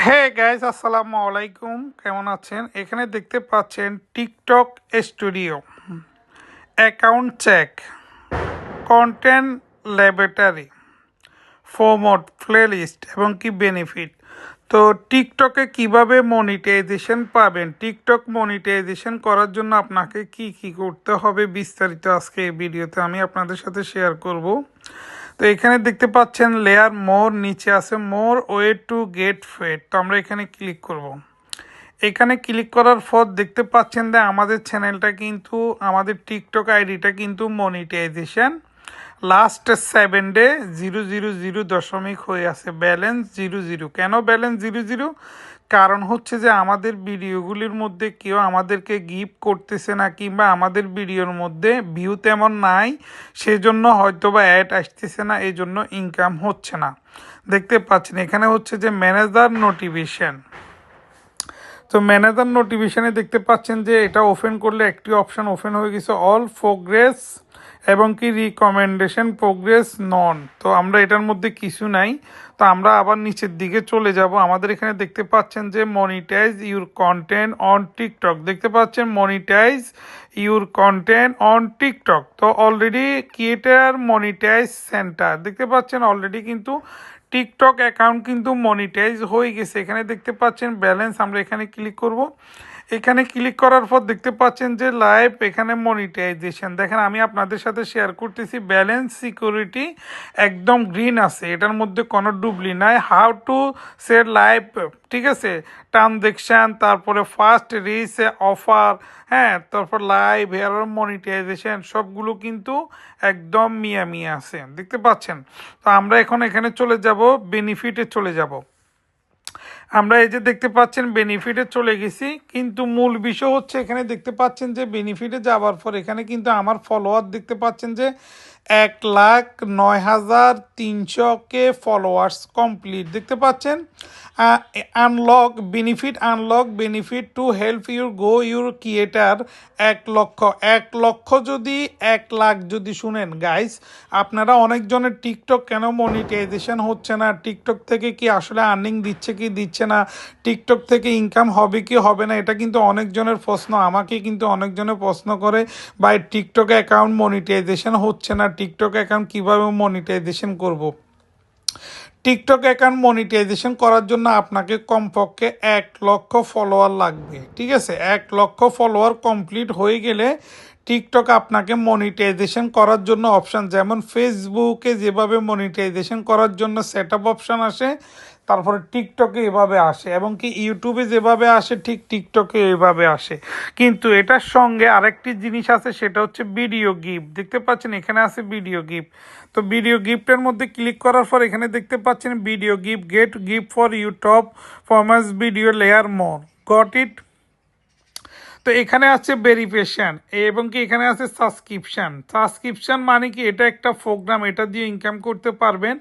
Hey guys, আসসালামু আলাইকুম। কেমন আছেন? এখানে দেখতে পাচ্ছেন TikTok studio, account check, content laboratory, format, playlist এবং কি বেনিফিট। তো টিকটকে কিভাবে মনিটাইজেশন পাবেন, টিকটক মনিটাইজেশন করার জন্য আপনাকে কি কি করতে হবে বিস্তারিত আজকে এই ভিডিওতে আমি আপনাদের সাথে শেয়ার করব। তো এখানে দেখতে পাচ্ছেন লেয়ার মোর, নিচে আছে মোর ওয়ে টু গেট ফেড। তো আমরা এখানে ক্লিক করব। এখানে ক্লিক করার পর দেখতে পাচ্ছেন যে আমাদের চ্যানেলটা কিন্তু, আমাদের টিকটক আইডিটা কিন্তু মনিটাইজেশন লাস্ট 7 ডে 000 হয়ে আছে, ব্যালেন্স 00। কেন ব্যালেন্স 00? কারণ হচ্ছে যে আমাদের ভিডিওগুলির মধ্যে কেউ আমাদেরকে গিফট করতেছে না, কিংবা আমাদের ভিডিওর মধ্যে ভিউ তেমন নাই, সেজন্য হয়তো বা অ্যাড আসতেছে না, এই জন্য ইনকাম হচ্ছে না। দেখতে পাচ্ছেন এখানে হচ্ছে যে ম্যানেজার নোটিফিকেশন। তো ম্যানেজার নোটিফিকেশনে দেখতে পাচ্ছেন যে এটা ওপেন করলে একটি অপশান ওপেন হয়ে গেছে, অল প্রোগ্রেস এবং কি রিকমেন্ডেশন প্রোগ্রেস নন। তো আমরা এটার মধ্যে কিছু নাই। তো আমরা আবার নিচের দিকে চলে যাব। আমাদের এখানে দেখতে পাচ্ছেন যে monetize your content on TikTok, দেখতে পাচ্ছেন monetize your content on TikTok. তো অলরেডি ক্রিয়েটার মনিটাইজ সেন্টার, দেখতে পাচ্ছেন অলরেডি কিন্তু টিকটক অ্যাকাউন্ট কিন্তু মনিটাইজ হয়ে গেছে। এখানে দেখতে পাচ্ছেন ব্যালেন্স, আমরা এখানে ক্লিক করব। এখানে ক্লিক করার পর দেখতে পাচ্ছেন যে লাইভ এখানে মনিটাইজেশন, দেখেন আমি আপনাদের সাথে শেয়ার করতেছি, ব্যালেন্স সিকিউরিটি একদম গ্রিন আছে, এটার মধ্যে কোনো ডুবলি নাই। হাউ টু সেট লাইভ, ঠিক আছে, ট্রানজেকশান, তারপরে ফার্স্ট রিচ অফার, হ্যাঁ, তারপর লাইভ হেয়ার মনিটাইজেশন, সবগুলো কিন্তু একদম মিয়া আছে, দেখতে পাচ্ছেন। তো আমরা এখন এখানে চলে যাব, বেনিফিটে চলে যাব। আমরা এই যে দেখতে পাচ্ছেন বেনিফিটে চলে গেছি, কিন্তু মূল বিষয় হচ্ছে এখানে দেখতে পাচ্ছেন যে বেনিফিটে যাওয়ার পর এখানে কিন্তু আমার ফলোয়ার দেখতে পাচ্ছেন যে 1,09,300 ফলোয়ার্স কমপ্লিট, দেখতে পাচ্ছেন। Unlock benefit to help your go your creator 1 লক্ষ যদি 1 লাখ যদি শুনেন গাইস, আপনারা অনেকজনের টিকটক কেন মনিটাইজেশন হচ্ছে না, টিকটক থেকে কি আসলে আর্নিং দিচ্ছে কি দিচ্ছে না, টিকটক থেকে ইনকাম হবে কি হবে না, এটা কিন্তু অনেকজনের প্রশ্ন, আমাকে কিন্তু অনেকজনের প্রশ্ন করে, বা টিকটক অ্যাকাউন্ট মনিটাইজেশন হচ্ছে না, টিকটক অ্যাকাউন্ট কীভাবে মনিটাইজেশন করব। টিকটক অ্যাকাউন্ট মনিটাইজেশন করার জন্য আপনাকে কমপক্ষে 1 লক্ষ ফলোয়ার লাগবে, ঠিক আছে। 1 লক্ষ ফলোয়ার কমপ্লিট হয়ে গেলে টিকটক আপনাকে মনিটাইজেশন করার জন্য অপশান, যেমন ফেসবুকে যেভাবে মনিটাইজেশন করার জন্য সেট আপ অপশান আসে, তারপরে টিকটকে এভাবে আসে, এবং কি ইউটিউবে যেভাবে আসে ঠিক টিকটকে এভাবে আসে। কিন্তু এটার সঙ্গে আরেকটি জিনিস আছে, সেটা হচ্ছে ভিডিও গিফট, দেখতে পাচ্ছেন এখানে আছে ভিডিও গিফট। তো ভিডিও গিফটের মধ্যে ক্লিক করার পর এখানে দেখতে পাচ্ছেন video gift, get gift for YouTube formats video layer more, got it. তো এখানে আছে ভেরিফিকেশন এবং কি এখানে আছে সাবস্ক্রিপশন মানে কি, এটা একটা প্রোগ্রাম, এটা দিয়ে ইনকাম করতে পারবেন।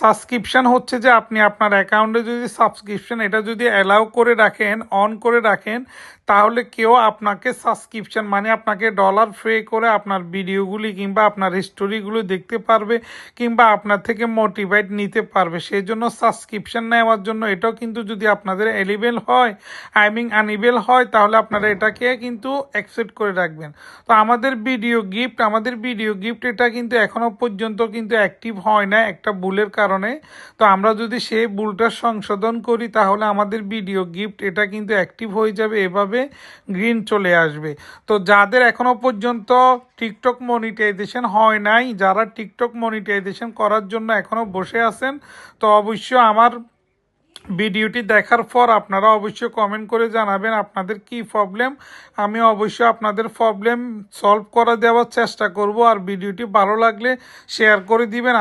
সাবস্ক্রিপশন হচ্ছে যে আপনি আপনার অ্যাকাউন্টে যদি সাবস্ক্রিপশন এটা যদি অ্যালাউ করে রাখেন, অন করে রাখেন, তাহলে কেউ আপনাকে সাবস্ক্রিপশন মানে আপনাকে ডলার পে করে আপনার ভিডিওগুলি কিংবা আপনার স্টোরিগুলো দেখতে পারবে, কিংবা আপনার থেকে মোটিভেট নিতে পারবে। সেই জন্য সাবস্ক্রিপশন নেওয়ার জন্য এটাও কিন্তু যদি আপনাদের এলিবেল হয়, আনএবেল হয়, তাহলে আপনারা এটাকে কিন্তু অ্যাকসেপ্ট করে রাখবেন। তো আমাদের ভিডিও গিফট এটা কিন্তু এখনো পর্যন্ত কিন্তু অ্যাক্টিভ হয় না একটা ভুলের কারণে। তো আমরা যদি সেই ভুলটা সংশোধন করি, তাহলে আমাদের ভিডিও গিফট এটা কিন্তু অ্যাক্টিভ হয়ে যাবে, এভাবে গ্রিন চলে আসবে। তো যাদের এখনো পর্যন্ত টিকটক মনিটাইজেশন হয় নাই, যারা টিকটক মনিটাইজেশন করার জন্য এখনো বসে আছেন, তো অবশ্যই আমার ভিডিওটি দেখার পর আপনারা অবশ্যই কমেন্ট করে জানাবেন আপনাদের কি প্রবলেম। আমি অবশ্যই আপনাদের প্রবলেম সলভ করে দেওয়ার চেষ্টা করব। আর ভিডিওটি ভালো লাগলে শেয়ার করে দিবেন।